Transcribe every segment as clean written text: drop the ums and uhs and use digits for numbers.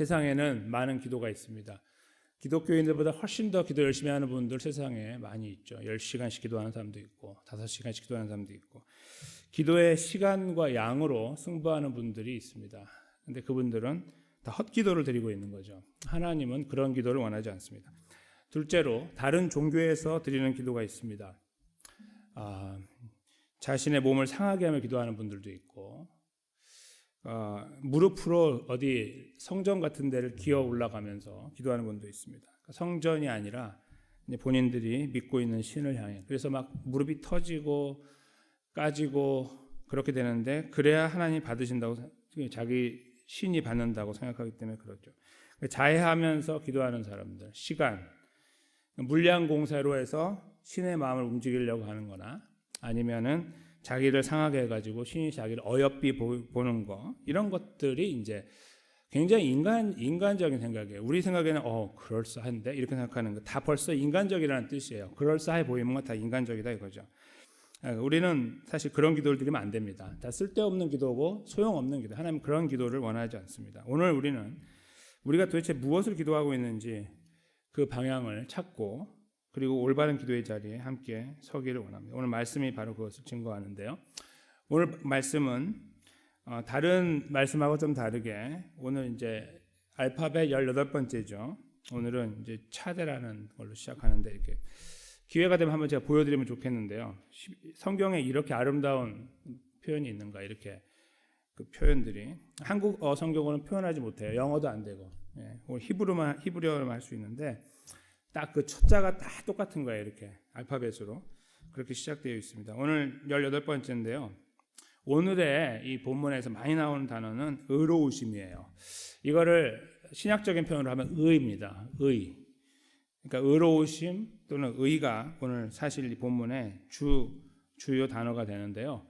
세상에는 많은 기도가 있습니다. 기독교인들보다 훨씬 더 기도 열심히 하는 분들 세상에 많이 있죠. 10시간씩 기도하는 사람도 있고 5시간씩 기도하는 사람도 있고 기도의 시간과 양으로 승부하는 분들이 있습니다. 근데 그분들은 다 헛기도를 드리고 있는 거죠. 하나님은 그런 기도를 원하지 않습니다. 둘째로 다른 종교에서 드리는 기도가 있습니다. 자신의 몸을 상하게 하며 기도하는 분들도 있고 무릎으로 어디 성전 같은 데를 기어 올라가면서 기도하는 분도 있습니다. 성전이 아니라 본인들이 믿고 있는 신을 향해 그래서 막 무릎이 터지고 까지고 그렇게 되는데 그래야 하나님 받으신다고 자기 신이 받는다고 생각하기 때문에 그렇죠. 자해하면서 기도하는 사람들 시간 물량 공세로 해서 신의 마음을 움직이려고 하는 거나 아니면은 자기를 상하게 해가지고 신이 자기를 어여삐 보는 거 이런 것들이 이제 굉장히 인간적인 생각이에요. 우리 생각에는 그럴싸한데 이렇게 생각하는 거 다 벌써 인간적이라는 뜻이에요. 그럴싸해 보이는 건 다 인간적이다 이거죠. 우리는 사실 그런 기도를 드리면 안 됩니다. 다 쓸데없는 기도고 소용없는 기도. 하나님 그런 기도를 원하지 않습니다. 오늘 우리가 도대체 무엇을 기도하고 있는지 그 방향을 찾고 그리고 올바른 기도의 자리에 함께 서기를 원합니다. 오늘 말씀이 바로 그것을 증거하는데요. 오늘 말씀은 다른 말씀하고 좀 다르게 오늘 이제 알파벳 18번째죠. 오늘은 이제 차대라는 걸로 시작하는데 이렇게 기회가 되면 한번 제가 보여드리면 좋겠는데요. 성경에 이렇게 아름다운 표현이 있는가 이렇게 그 표현들이 한국어 성경어는 표현하지 못해요. 영어도 안 되고 히브리어로만 할 수 있는데 딱 그 첫자가 다 똑같은 거예요. 이렇게 알파벳으로 그렇게 시작되어 있습니다. 오늘 18번째인데요. 오늘의 이 본문에서 많이 나오는 단어는 의로우심이에요. 이거를 신약적인 표현으로 하면 의입니다. 의. 그러니까 의로우심 또는 의가 오늘 사실 이 본문의 주요 단어가 되는데요.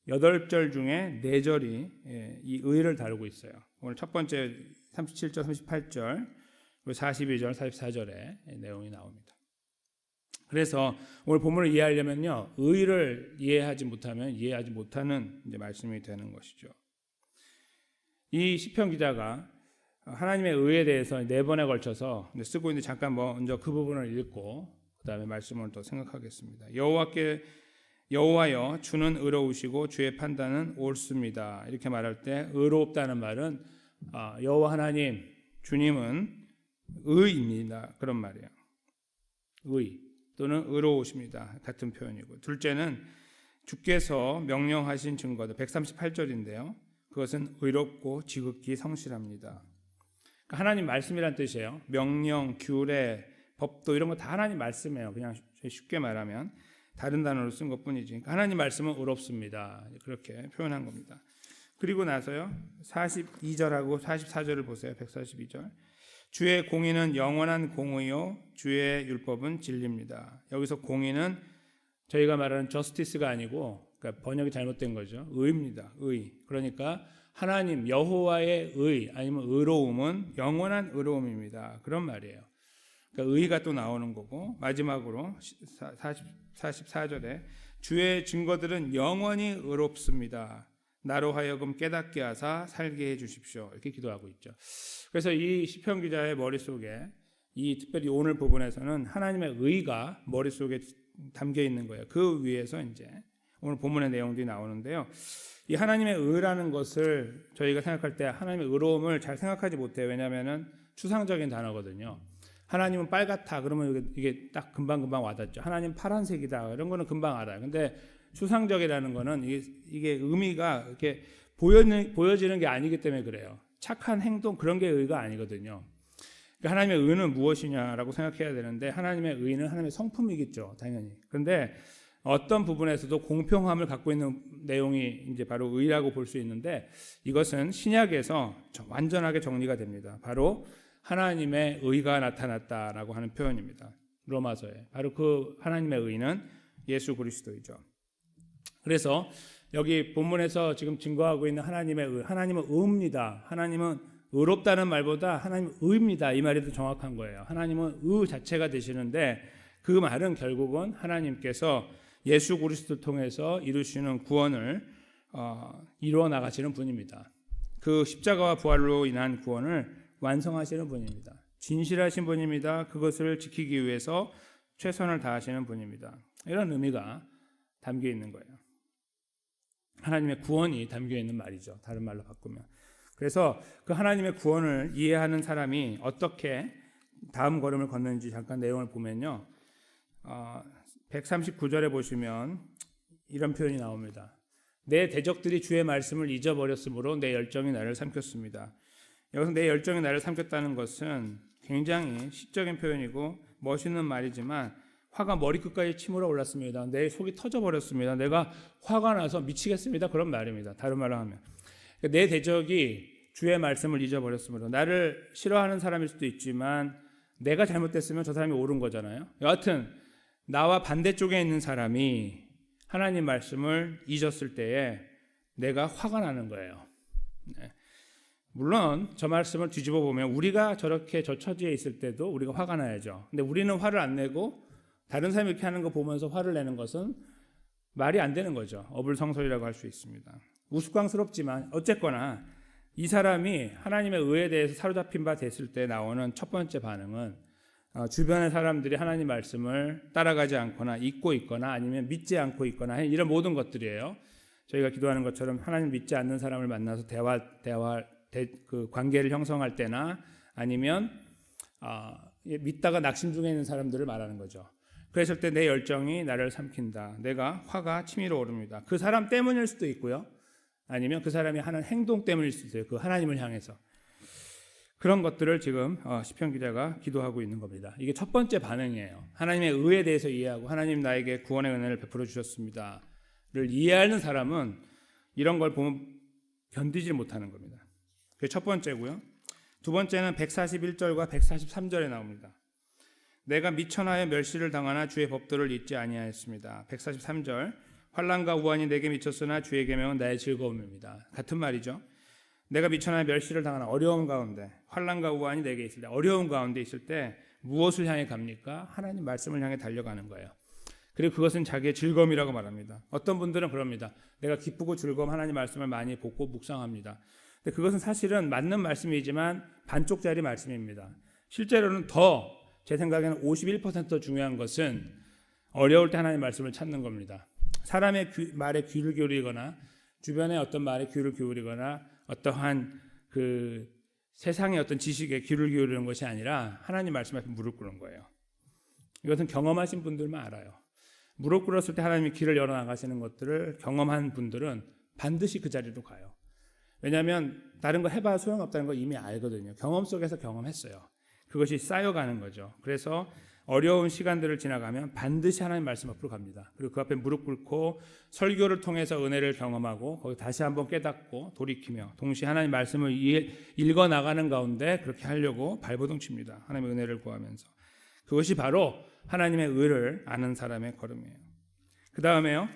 8절 중에 4절이 이 의를 다루고 있어요. 오늘 첫 번째 37절, 38절, 42절, 44절에 내용이 나옵니다. 그래서 오늘 본문을 이해하려면요. 의를 이해하지 못하면 이해하지 못하는 이제 말씀이 되는 것이죠. 이 시편 기자가 하나님의 의에 대해서 4번에 걸쳐서 쓰고 있는데 잠깐 먼저 그 부분을 읽고 그 다음에 말씀을 또 생각하겠습니다. 여호와여 주는 의로우시고 주의 판단은 옳습니다. 이렇게 말할 때 의롭다는 말은 여호와 하나님 주님은 의입니다. 그런 말이에요. 의 또는 의로우십니다. 같은 표현이고 둘째는 주께서 명령하신 증거들 138절인데요. 그것은 의롭고 지극히 성실합니다. 하나님 말씀이란 뜻이에요. 명령, 규례, 법도 이런 거 다 하나님 말씀이에요. 그냥 쉽게 말하면 다른 단어로 쓴 것뿐이지. 그러니까 하나님 말씀은 의롭습니다. 그렇게 표현한 겁니다. 그리고 나서요. 42절하고 44절을 보세요. 142절. 주의 공의는 영원한 공의요 주의 율법은 진리입니다. 여기서 공의는 저희가 말하는 저스티스가 아니고 그러니까 번역이 잘못된 거죠. 의입니다. 의. 그러니까 하나님 여호와의 의 아니면 의로움은 영원한 의로움입니다. 그런 말이에요. 그러니까 의가 또 나오는 거고 마지막으로 44절에 주의 증거들은 영원히 의롭습니다. 나로 하여금 깨닫게 하사 살게 해 주십시오. 이렇게 기도하고 있죠. 그래서 이 시편 기자의 머릿속에 이 특별히 오늘 부분에서는 하나님의 의가 머릿속에 담겨 있는 거예요. 그 위에서 이제 오늘 본문의 내용들이 나오는데요. 이 하나님의 의라는 것을 저희가 생각할 때 하나님의 의로움을 잘 생각하지 못해요. 왜냐하면 추상적인 단어거든요. 하나님은 빨갛다 그러면 이게 딱 금방 와닿죠. 하나님 파란색이다 이런 거는 금방 알아요. 근데 추상적이라는 거는 이게 의미가 이렇게 보여지는 게 아니기 때문에 그래요. 착한 행동 그런 게 의가 아니거든요. 그러니까 하나님의 의는 무엇이냐라고 생각해야 되는데 하나님의 의는 하나님의 성품이겠죠, 당연히. 그런데 어떤 부분에서도 공평함을 갖고 있는 내용이 이제 바로 의라고 볼 수 있는데 이것은 신약에서 완전하게 정리가 됩니다. 바로 하나님의 의가 나타났다라고 하는 표현입니다. 로마서에 바로 그 하나님의 의는 예수 그리스도이죠. 그래서 여기 본문에서 지금 증거하고 있는 하나님의 의, 하나님은 의입니다. 하나님은 의롭다는 말보다 하나님은 의입니다. 이 말이 더 정확한 거예요. 하나님은 의 자체가 되시는데 그 말은 결국은 하나님께서 예수 그리스도를 통해서 이루시는 구원을 이루어 나가시는 분입니다. 그 십자가와 부활로 인한 구원을 완성하시는 분입니다. 진실하신 분입니다. 그것을 지키기 위해서 최선을 다하시는 분입니다. 이런 의미가 담겨 있는 거예요. 하나님의 구원이 담겨 있는 말이죠. 다른 말로 바꾸면. 그래서 그 하나님의 구원을 이해하는 사람이 어떻게 다음 걸음을 걷는지 잠깐 내용을 보면요. 139절에 보시면 이런 표현이 나옵니다. 내 대적들이 주의 말씀을 잊어버렸으므로 내 열정이 나를 삼켰습니다. 여기서 내 열정이 나를 삼켰다는 것은 굉장히 시적인 표현이고 멋있는 말이지만 화가 머리끝까지 치밀어 올랐습니다. 내 속이 터져버렸습니다. 내가 화가 나서 미치겠습니다. 그런 말입니다. 다른 말로 하면 내 대적이 주의 말씀을 잊어버렸으므로 나를 싫어하는 사람일 수도 있지만 내가 잘못됐으면 저 사람이 옳은 거잖아요. 여하튼 나와 반대쪽에 있는 사람이 하나님 말씀을 잊었을 때에 내가 화가 나는 거예요. 물론 저 말씀을 뒤집어 보면 우리가 저렇게 저 처지에 있을 때도 우리가 화가 나야죠. 근데 우리는 화를 안 내고 다른 사람이 이렇게 하는 거 보면서 화를 내는 것은 말이 안 되는 거죠. 어불성설이라고 할 수 있습니다. 우스꽝스럽지만 어쨌거나 이 사람이 하나님의 의에 대해서 사로잡힌 바 됐을 때 나오는 첫 번째 반응은 주변의 사람들이 하나님 말씀을 따라가지 않거나 잊고 있거나 아니면 믿지 않고 있거나 이런 모든 것들이에요. 저희가 기도하는 것처럼 하나님 믿지 않는 사람을 만나서 그 관계를 형성할 때나 아니면 믿다가 낙심 중에 있는 사람들을 말하는 거죠. 그랬을 때 내 열정이 나를 삼킨다. 내가 화가 치밀어 오릅니다. 그 사람 때문일 수도 있고요. 아니면 그 사람이 하는 행동 때문일 수도 있어요. 그 하나님을 향해서. 그런 것들을 지금 시편 기자가 기도하고 있는 겁니다. 이게 첫 번째 반응이에요. 하나님의 의에 대해서 이해하고 하나님 나에게 구원의 은혜를 베풀어 주셨습니다를 이해하는 사람은 이런 걸 보면 견디지 못하는 겁니다. 그게 첫 번째고요. 두 번째는 141절과 143절에 나옵니다. 내가 미천하여 멸시를 당하나 주의 법도를 잊지 아니하였습니다. 143절 환난과 우환이 내게 미쳤으나 주의 계명은 나의 즐거움입니다. 같은 말이죠. 내가 미천하여 멸시를 당하나 어려움 가운데 환난과 우환이 내게 있을 때 어려움 가운데 있을 때 무엇을 향해 갑니까? 하나님 말씀을 향해 달려가는 거예요. 그리고 그것은 자기의 즐거움이라고 말합니다. 어떤 분들은 그럽니다. 내가 기쁘고 즐거움 하나님 말씀을 많이 보고 묵상합니다. 근데 그것은 사실은 맞는 말씀이지만 반쪽짜리 말씀입니다. 실제로는 제 생각에는 51% 중요한 것은 어려울 때 하나님 말씀을 찾는 겁니다. 사람의 말에 귀를 기울이거나 주변의 어떤 말에 귀를 기울이거나 어떠한 그 세상의 어떤 지식에 귀를 기울이는 것이 아니라 하나님 말씀 앞에 무릎 꿇는 거예요. 이것은 경험하신 분들만 알아요. 무릎 꿇었을 때 하나님이 길을 열어 나가시는 것들을 경험한 분들은 반드시 그 자리로 가요. 왜냐하면 다른 거 해봐야 소용없다는 걸 이미 알거든요. 경험 속에서 경험했어요. 그것이 쌓여가는 거죠. 그래서 어려운 시간들을 지나가면 반드시 하나님 말씀 앞으로 갑니다. 그리고 그 앞에 무릎 꿇고 설교를 통해서 은혜를 경험하고 거기 다시 한번 깨닫고 돌이키며 동시에 하나님 말씀을 읽어 나가는 가운데 그렇게 하려고 발버둥 칩니다. 하나님의 은혜를 구하면서. 그것이 바로 하나님의 의를 아는 사람의 걸음이에요. 그 다음에요.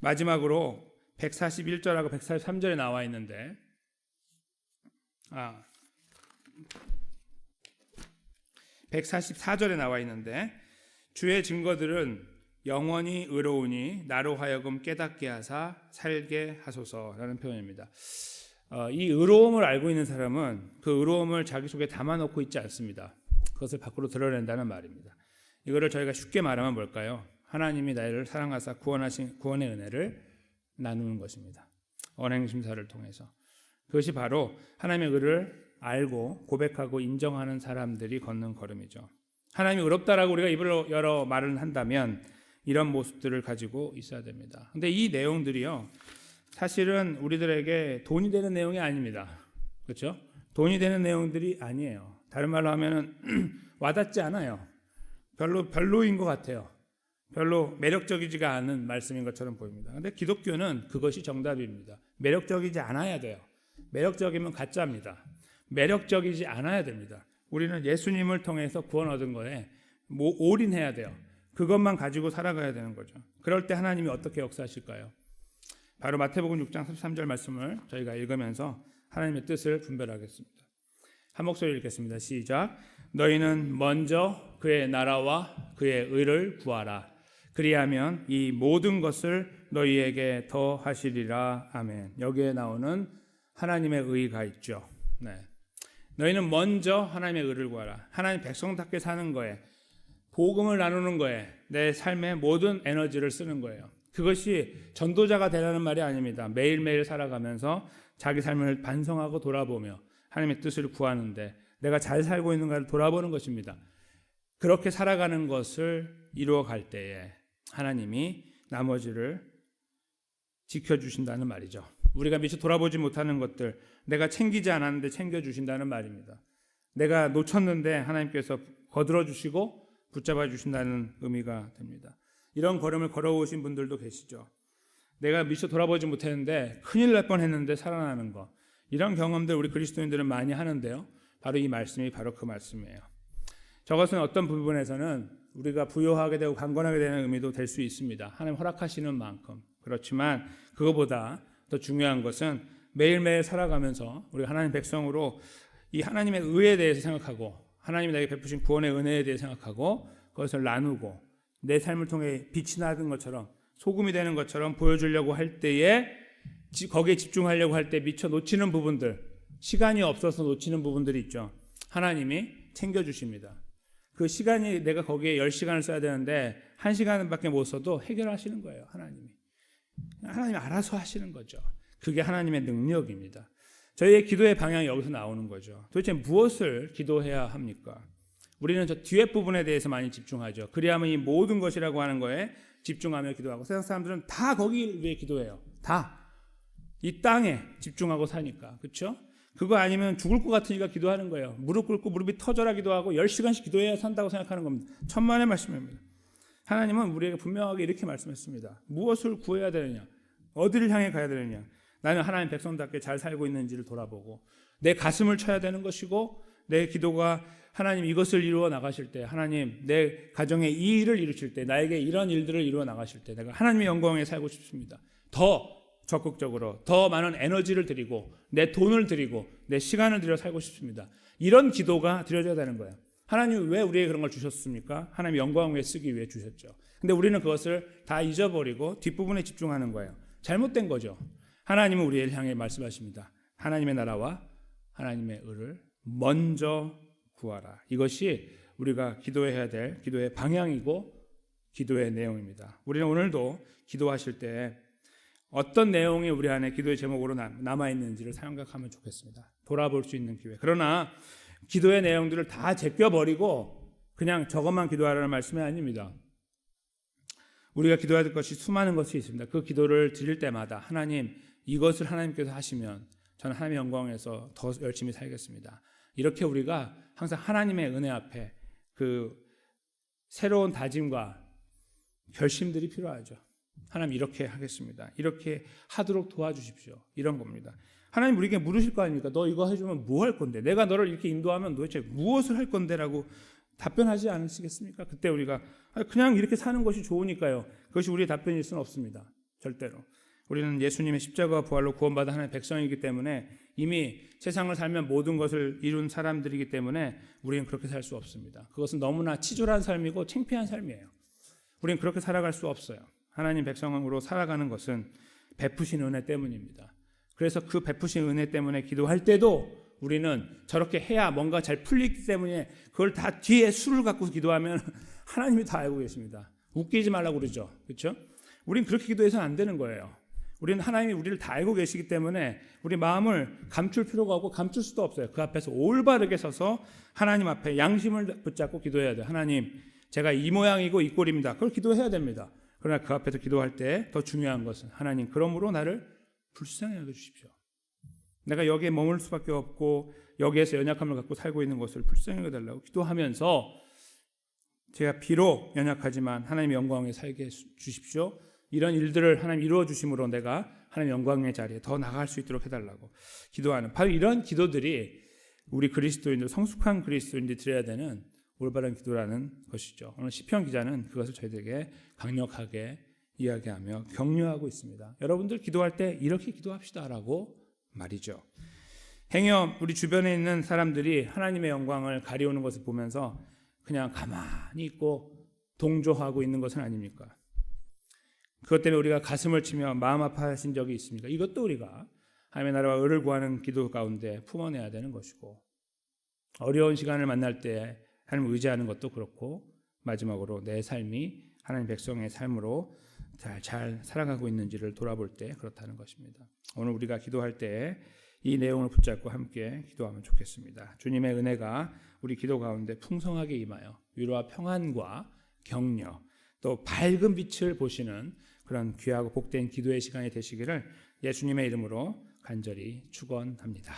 마지막으로 141절하고 143절에 나와 있는데 144절에 나와 있는데 주의 증거들은 영원히 의로우니 나로 하여금 깨닫게 하사 살게 하소서라는 표현입니다. 이 의로움을 알고 있는 사람은 그 의로움을 자기 속에 담아놓고 있지 않습니다. 그것을 밖으로 드러낸다는 말입니다. 이거를 저희가 쉽게 말하면 뭘까요? 하나님이 나를 사랑하사 구원하신 구원의 은혜를 나누는 것입니다. 언행심사를 통해서. 그것이 바로 하나님의 의를 알고 고백하고 인정하는 사람들이 걷는 걸음이죠. 하나님이 의롭다라고 우리가 입을 열어 말을 한다면 이런 모습들을 가지고 있어야 됩니다. 근데 이 내용들이요, 사실은 우리들에게 돈이 되는 내용이 아닙니다. 그렇죠? 돈이 되는 내용들이 아니에요. 다른 말로 하면은 와닿지 않아요. 별로인 것 같아요. 별로 매력적이지가 않은 말씀인 것처럼 보입니다. 근데 기독교는 그것이 정답입니다. 매력적이지 않아야 돼요. 매력적이면 가짜입니다. 매력적이지 않아야 됩니다. 우리는 예수님을 통해서 구원 얻은 거에 올인해야 돼요. 그것만 가지고 살아가야 되는 거죠. 그럴 때 하나님이 어떻게 역사하실까요? 바로 마태복음 6장 33절 말씀을 저희가 읽으면서 하나님의 뜻을 분별하겠습니다. 한 목소리 읽겠습니다. 시작. 너희는 먼저 그의 나라와 그의 의를 구하라. 그리하면 이 모든 것을 너희에게 더하시리라. 아멘. 여기에 나오는 하나님의 의가 있죠. 네. 너희는 먼저 하나님의 의를 구하라. 하나님 백성답게 사는 거에, 복음을 나누는 거에 내 삶의 모든 에너지를 쓰는 거예요. 그것이 전도자가 되라는 말이 아닙니다. 매일매일 살아가면서 자기 삶을 반성하고 돌아보며 하나님의 뜻을 구하는데 내가 잘 살고 있는가를 돌아보는 것입니다. 그렇게 살아가는 것을 이루어갈 때에 하나님이 나머지를 지켜주신다는 말이죠. 우리가 미처 돌아보지 못하는 것들, 내가 챙기지 않았는데 챙겨주신다는 말입니다. 내가 놓쳤는데 하나님께서 거들어주시고 붙잡아 주신다는 의미가 됩니다. 이런 걸음을 걸어오신 분들도 계시죠. 내가 미처 돌아보지 못했는데 큰일 날 뻔했는데 살아나는 것, 이런 경험들 우리 그리스도인들은 많이 하는데요. 바로 이 말씀이 바로 그 말씀이에요. 저것은 어떤 부분에서는 우리가 부요하게 되고 강건하게 되는 의미도 될 수 있습니다. 하나님 허락하시는 만큼. 그렇지만 그거보다 더 중요한 것은 매일매일 살아가면서 우리 하나님 백성으로 이 하나님의 의에 대해서 생각하고 하나님이 나에게 베푸신 구원의 은혜에 대해 생각하고 그것을 나누고 내 삶을 통해 빛이 나는 것처럼 소금이 되는 것처럼 보여주려고 할 때에 거기에 집중하려고 할 때 미처 놓치는 부분들, 시간이 없어서 놓치는 부분들이 있죠. 하나님이 챙겨주십니다. 그 시간이 내가 거기에 10시간을 써야 되는데 1시간밖에 못 써도 해결하시는 거예요. 하나님이 알아서 하시는 거죠. 그게 하나님의 능력입니다. 저희의 기도의 방향이 여기서 나오는 거죠. 도대체 무엇을 기도해야 합니까? 우리는 저 뒤에 부분에 대해서 많이 집중하죠. 그리하면 이 모든 것이라고 하는 거에 집중하며 기도하고, 세상 사람들은 다 거기 위해 기도해요. 다. 이 땅에 집중하고 사니까. 그렇죠? 그거 아니면 죽을 것 같으니까 기도하는 거예요. 무릎 꿇고 무릎이 터져라 기도하고 10시간씩 기도해야 산다고 생각하는 겁니다. 천만의 말씀입니다. 하나님은 우리에게 분명하게 이렇게 말씀했습니다. 무엇을 구해야 되느냐? 어디를 향해 가야 되느냐? 나는 하나님 백성답게 잘 살고 있는지를 돌아보고 내 가슴을 쳐야 되는 것이고, 내 기도가 하나님 이것을 이루어 나가실 때, 하나님 내 가정에 이 일을 이루실 때, 나에게 이런 일들을 이루어 나가실 때 내가 하나님의 영광에 살고 싶습니다. 더 적극적으로 더 많은 에너지를 드리고 내 돈을 드리고 내 시간을 들여 살고 싶습니다. 이런 기도가 드려져야 되는 거예요. 하나님이 왜 우리에게 그런 걸 주셨습니까? 하나님 영광 위에 쓰기 위해 주셨죠. 근데 우리는 그것을 다 잊어버리고 뒷부분에 집중하는 거예요. 잘못된 거죠. 하나님은 우리를 향해 말씀하십니다. 하나님의 나라와 하나님의 의를 먼저 구하라. 이것이 우리가 기도해야 될 기도의 방향이고 기도의 내용입니다. 우리는 오늘도 기도하실 때 어떤 내용이 우리 안에 기도의 제목으로 남아있는지를 생각하면 좋겠습니다. 돌아볼 수 있는 기회. 그러나 기도의 내용들을 다 제껴버리고 그냥 저것만 기도하라는 말씀이 아닙니다. 우리가 기도해야 될 것이 수많은 것이 있습니다. 그 기도를 드릴 때마다 하나님, 이것을 하나님께서 하시면 저는 하나님의 영광에서 더 열심히 살겠습니다. 이렇게 우리가 항상 하나님의 은혜 앞에 그 새로운 다짐과 결심들이 필요하죠. 하나님 이렇게 하겠습니다. 이렇게 하도록 도와주십시오. 이런 겁니다. 하나님 우리에게 물으실 거 아닙니까? 너 이거 해주면 뭐 할 건데? 내가 너를 이렇게 인도하면 도대체 무엇을 할 건데? 라고 답변하지 않으시겠습니까? 그때 우리가 그냥 이렇게 사는 것이 좋으니까요. 그것이 우리의 답변일 수는 없습니다. 절대로. 우리는 예수님의 십자가와 부활로 구원받은 하나님의 백성이기 때문에 이미 세상을 살면 모든 것을 이룬 사람들이기 때문에 우리는 그렇게 살 수 없습니다. 그것은 너무나 치졸한 삶이고 창피한 삶이에요. 우리는 그렇게 살아갈 수 없어요. 하나님 백성으로 살아가는 것은 베푸신 은혜 때문입니다. 그래서 그 베푸신 은혜 때문에 기도할 때도 우리는 저렇게 해야 뭔가 잘 풀리기 때문에 그걸 다 뒤에 수를 갖고 기도하면 하나님이 다 알고 계십니다. 웃기지 말라고 그러죠. 그렇죠? 우리는 그렇게 기도해서는 안 되는 거예요. 우리는 하나님이 우리를 다 알고 계시기 때문에 우리 마음을 감출 필요가 없고 감출 수도 없어요. 그 앞에서 올바르게 서서 하나님 앞에 양심을 붙잡고 기도해야 돼요. 하나님, 제가 이 모양이고 이 꼴입니다. 그걸 기도해야 됩니다. 그러나 그 앞에서 기도할 때 더 중요한 것은 하나님, 그러므로 나를 불쌍히 여겨주십시오. 내가 여기에 머물 수밖에 없고 여기에서 연약함을 갖고 살고 있는 것을 불쌍히 여겨달라고 기도하면서 제가 비록 연약하지만 하나님의 영광에 살게 주십시오. 이런 일들을 하나님 이루어 주심으로 내가 하나님 영광의 자리에 더 나아갈 수 있도록 해달라고 기도하는, 바로 이런 기도들이 우리 그리스도인들, 성숙한 그리스도인들이 드려야 되는 올바른 기도라는 것이죠. 오늘 시편 기자는 그것을 저희들에게 강력하게 이야기하며 격려하고 있습니다. 여러분들 기도할 때 이렇게 기도합시다라고 말이죠. 행여 우리 주변에 있는 사람들이 하나님의 영광을 가리우는 것을 보면서 그냥 가만히 있고 동조하고 있는 것은 아닙니까? 그것 때문에 우리가 가슴을 치며 마음 아파하신 적이 있습니까? 이것도 우리가 하나님의 나라와 의를 구하는 기도 가운데 품어내야 되는 것이고, 어려운 시간을 만날 때 하나님 의지하는 것도 그렇고 마지막으로 내 삶이 하나님 백성의 삶으로 잘 살아가고 있는지를 돌아볼 때 그렇다는 것입니다. 오늘 우리가 기도할 때 이 내용을 붙잡고 함께 기도하면 좋겠습니다. 주님의 은혜가 우리 기도 가운데 풍성하게 임하여 위로와 평안과 격려 또 밝은 빛을 보시는 그런 귀하고 복된 기도의 시간이 되시기를 예수님의 이름으로 간절히 축원합니다.